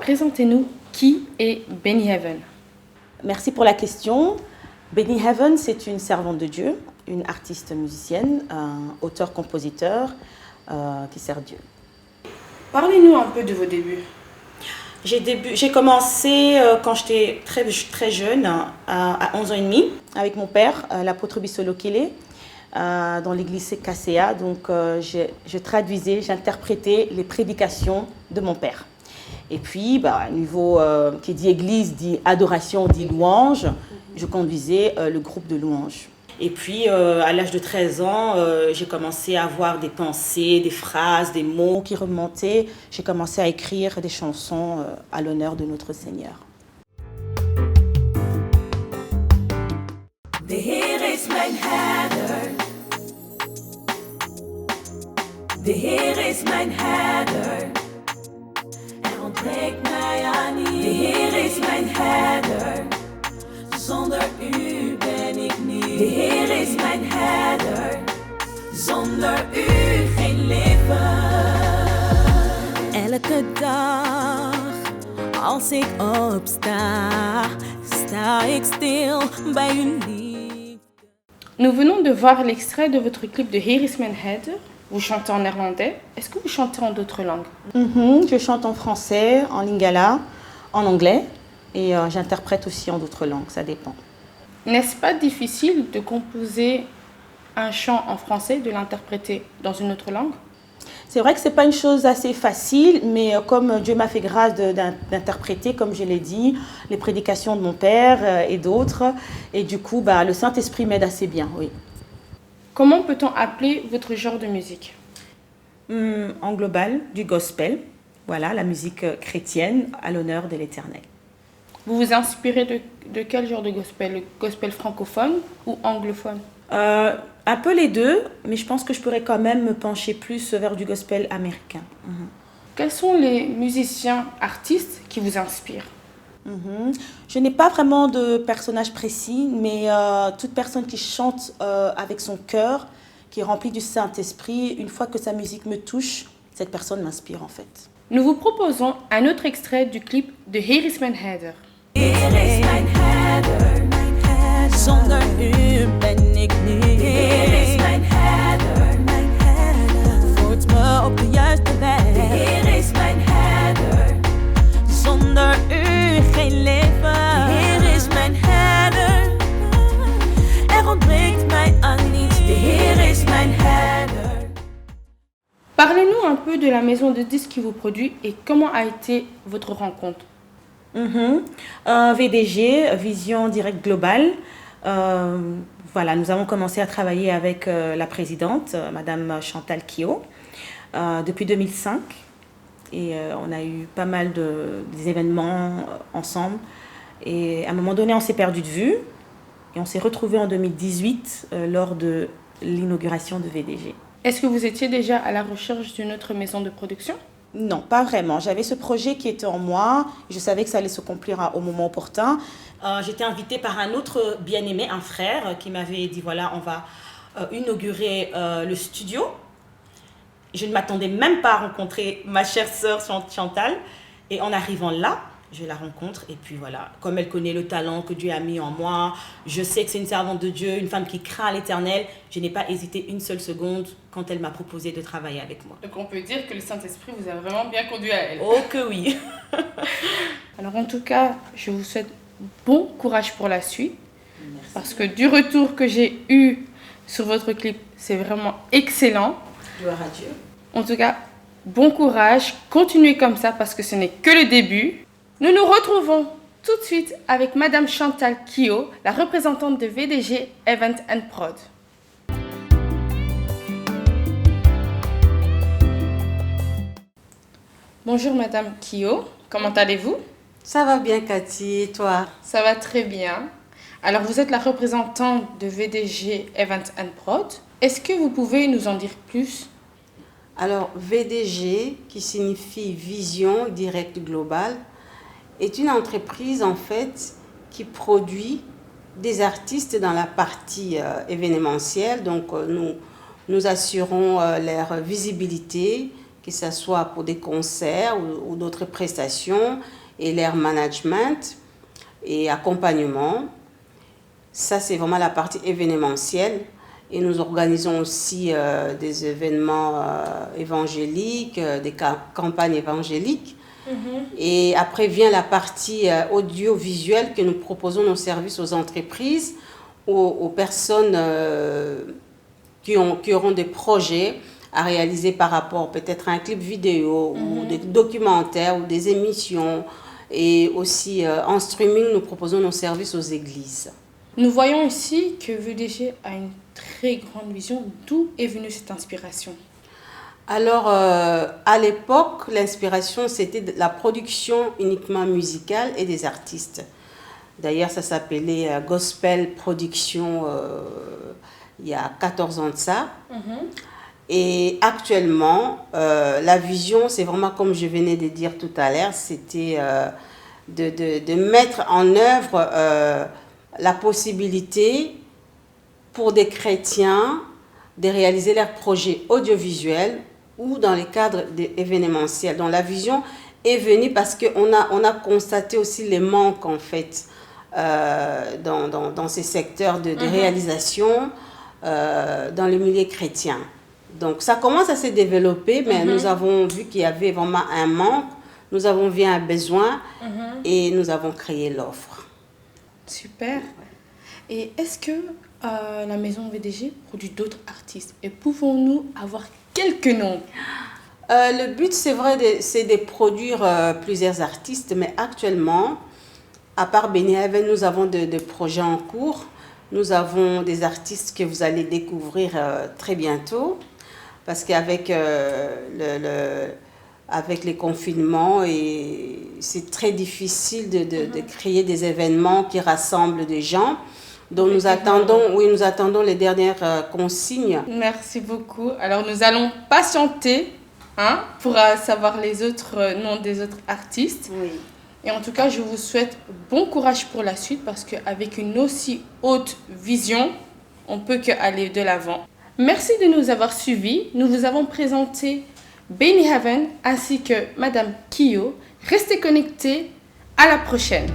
présentez-nous qui est Benny Heaven. Merci pour la question. Benny Heaven, c'est une servante de Dieu, une artiste musicienne, auteur-compositeur qui sert Dieu. Parlez-nous un peu de vos débuts. J'ai commencé quand j'étais très jeune, à 11 ans et demi, avec mon père, l'apôtre Bissolo Kele, dans l'église CKCA. Donc je traduisais, j'interprétais les prédications de mon père. Et puis, niveau qui dit église, dit adoration, dit louange, je conduisais le groupe de louanges. Et puis, à l'âge de 13 ans, j'ai commencé à avoir des pensées, des phrases, des mots qui remontaient. J'ai commencé à écrire des chansons à l'honneur de notre Seigneur. De Heer is mijn herder. De Heer is mijn herder. Ontbreekt mij aan niets. De Heer is mijn herder. Zonder u ben ik niet. De Heer is mijn herder. Zonder u geen leven. Elke dag als ik opsta, sta ik stil bij uw liefde. Nous venons de voir l'extrait de votre clip de Heer is mijn herder. Vous chantez en néerlandais. Est-ce que vous chantez en d'autres langues? Je chante en français, en lingala, en anglais et j'interprète aussi en d'autres langues, ça dépend. N'est-ce pas difficile de composer un chant en français, de l'interpréter dans une autre langue? C'est vrai que ce n'est pas une chose assez facile, mais comme Dieu m'a fait grâce d'interpréter, comme je l'ai dit, les prédications de mon père et d'autres, et du coup, le Saint-Esprit m'aide assez bien, oui. Comment peut-on appeler votre genre de musique? En global, du gospel, voilà, la musique chrétienne à l'honneur de l'Éternel. Vous vous inspirez de quel genre de gospel? Le gospel francophone ou anglophone? Un peu les deux, mais je pense que je pourrais quand même me pencher plus vers du gospel américain. Quels sont les musiciens, artistes qui vous inspirent? Je n'ai pas vraiment de personnage précis, mais toute personne qui chante avec son cœur, qui est remplie du Saint-Esprit, une fois que sa musique me touche, cette personne m'inspire en fait. Nous vous proposons un autre extrait du clip de Heer is mijn herder. Heer is mijn herder. Zonder u ben ik niet. Heer is mijn herder. Voert me op de juiste weg. Heer is mijn herder. Zonder u geen leven. Heer is mijn herder. Er ontbreekt mij aan niets. De Heer is mijn herder. Parlez-nous un peu de la maison de disques qui vous produit et comment a été votre rencontre. VDG, Vision Direct Global. Voilà, nous avons commencé à travailler avec la présidente, Madame Chantal Kio, depuis 2005. Et on a eu pas mal des événements ensemble. Et à un moment donné, on s'est perdu de vue. Et on s'est retrouvés en 2018 lors de l'inauguration de VDG. Est-ce que vous étiez déjà à la recherche d'une autre maison de production? Non, pas vraiment. J'avais ce projet qui était en moi. Je savais que ça allait se accomplir au moment opportun. J'étais invitée par un autre bien-aimé, un frère, qui m'avait dit, voilà, on va inaugurer le studio. Je ne m'attendais même pas à rencontrer ma chère sœur Chantal. Et en arrivant là, je la rencontre. Et puis voilà, comme elle connaît le talent que Dieu a mis en moi, je sais que c'est une servante de Dieu, une femme qui craint l'Éternel. Je n'ai pas hésité une seule seconde quand elle m'a proposé de travailler avec moi. Donc on peut dire que le Saint-Esprit vous a vraiment bien conduit à elle. Oh que oui. Alors en tout cas, je vous souhaite bon courage pour la suite. Merci. Parce que du retour que j'ai eu sur votre clip, c'est vraiment excellent. Gloire à Dieu. En tout cas, bon courage, continuez comme ça parce que ce n'est que le début. Nous nous retrouvons tout de suite avec Madame Chantal Kio, la représentante de VDG Event & Prod. Bonjour Madame Kio, comment allez-vous? Ça va bien Cathy, et toi? Ça va très bien. Alors vous êtes la représentante de VDG Event & Prod. Est-ce que vous pouvez nous en dire plus? Alors VDG, qui signifie Vision Direct Global, est une entreprise en fait qui produit des artistes dans la partie événementielle. Donc nous assurons leur visibilité, que ce soit pour des concerts ou d'autres prestations, et leur management et accompagnement. Ça, c'est vraiment la partie événementielle. Et nous organisons aussi des événements évangéliques, des campagnes évangéliques. Et après vient la partie audiovisuelle que nous proposons nos services aux entreprises, aux personnes qui auront des projets à réaliser par rapport peut-être à un clip vidéo ou des documentaires ou des émissions. Et aussi en streaming, nous proposons nos services aux églises. Nous voyons ici que VDG a une très grande vision. D'où est venue cette inspiration? Alors, à l'époque, l'inspiration, c'était de la production uniquement musicale et des artistes. D'ailleurs, ça s'appelait Gospel Production il y a 14 ans de ça. Et actuellement, la vision, c'est vraiment comme je venais de dire tout à l'heure, c'était de mettre en œuvre la possibilité pour des chrétiens de réaliser leurs projets audiovisuels ou dans les cadres événementiels. Donc la vision est venue parce qu'on a constaté aussi les manques en fait dans ces secteurs de réalisation dans le milieu chrétien. Donc ça commence à se développer, mais nous avons vu qu'il y avait vraiment un manque, nous avons vu un besoin et nous avons créé l'offre. Super. Et est-ce que la maison VDG produit d'autres artistes? Et pouvons-nous avoir quelques noms? Le but, c'est vrai, c'est de produire plusieurs artistes, mais actuellement, à part Benny Heaven, nous avons des projets en cours. Nous avons des artistes que vous allez découvrir très bientôt, parce qu'avec avec les confinements, c'est très difficile de créer des événements qui rassemblent des gens. Donc nous attendons les dernières consignes. Merci beaucoup. Alors nous allons patienter pour savoir les autres noms des autres artistes. Oui. Et en tout cas, je vous souhaite bon courage pour la suite parce qu'avec une aussi haute vision, on peut qu'aller de l'avant. Merci de nous avoir suivis. Nous vous avons présenté Benny Heaven ainsi que Madame Kio. Restez connectés. À la prochaine.